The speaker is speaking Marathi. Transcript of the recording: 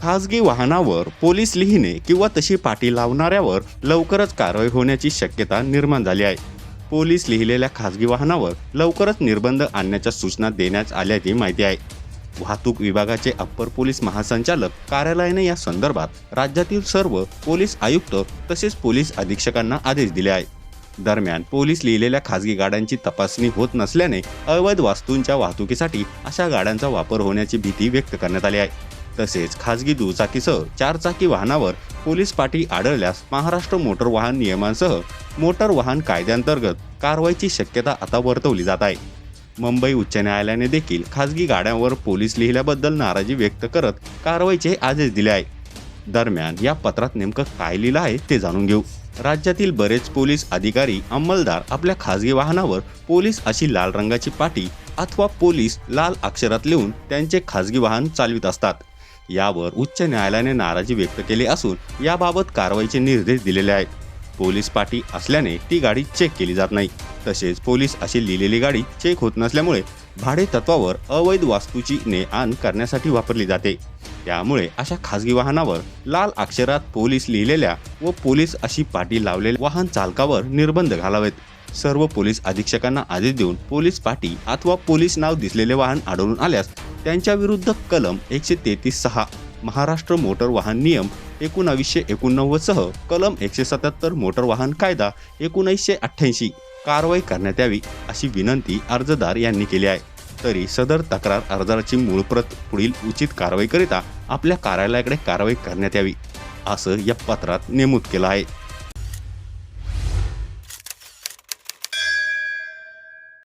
खासगी वाहनावर पोलीस लिहिणे किंवा तशी पाटी लावणाऱ्यावर लवकरच कारवाई होण्याची शक्यता निर्माण झाली आहे. पोलीस लिहिलेल्या खासगी वाहनावर लवकरच निर्बंध आणण्याच्या सूचना देण्यात आल्याची माहिती आहे. वाहतूक विभागाचे अप्पर पोलीस महासंचालक कार्यालयाने या संदर्भात राज्यातील सर्व पोलीस आयुक्त तसेच पोलीस अधीक्षकांना आदेश दिले आहे. दरम्यान पोलीस लिहिलेल्या खासगी गाड्यांची तपासणी होत नसल्याने अवैध वस्तूंच्या वाहतुकीसाठी अशा गाड्यांचा वापर होण्याची भीती व्यक्त करण्यात आली आहे. तसेच खासगी दुचाकीसह चारचाकी वाहनावर पोलीस पाटी आढळल्यास महाराष्ट्र मोटर वाहन नियमांसह मोटर वाहन कायद्याअंतर्गत कारवाईची शक्यता आता वर्तवली जात आहे. मुंबई उच्च न्यायालयाने देखील खासगी गाड्यांवर पोलीस लिहिल्याबद्दल नाराजी व्यक्त करत कारवाईचे आदेश दिले आहे. दरम्यान या पत्रात नेमकं काय लिहिलं आहे ते जाणून घेऊ. राज्यातील बरेच पोलीस अधिकारी अंमलदार आपल्या खासगी वाहनावर पोलीस अशी लाल रंगाची पाटी अथवा पोलीस लाल अक्षरात लिहून त्यांचे खासगी वाहन चालवित असतात. यावर उच्च न्यायालयाने नाराजी व्यक्त केली असून याबाबत कारवाईचे निर्देश दिलेले आहेत. पोलीस पाटी असल्याने ती गाडी चेक केली जात नाही. तसेच पोलीस अशी लिहिलेली गाडी चेक होत नसल्यामुळे भाडे तत्वावर अवैध वास्तूची ने-आण करण्यासाठी वापरली जाते. त्यामुळे अशा खासगी वाहनावर लाल अक्षरात पोलीस लिहिलेल्या व पोलीस अशी पाटी लावलेल्या वाहन चालकावर निर्बंध घालावेत. सर्व पोलीस अधीक्षकांना आदेश देऊन पोलीस पाटी अथवा पोलीस नाव दिसलेले वाहन आढळून आल्यास त्यांच्या विरुद्ध कलम 133(6) महाराष्ट्र मोटर वाहन नियम 1989 सह कलम 177 मोटर वाहन कायदा 1988 कारवाई करण्यात यावी अशी विनंती अर्जदार यांनी केली आहे. तरी सदर तक्रार अर्जाची मूळ प्रत पुढील उचित कारवाईकरिता आपल्या कार्यालयाकडे कारवाई करण्यात यावी असं या पत्रात नमूद केलं आहे.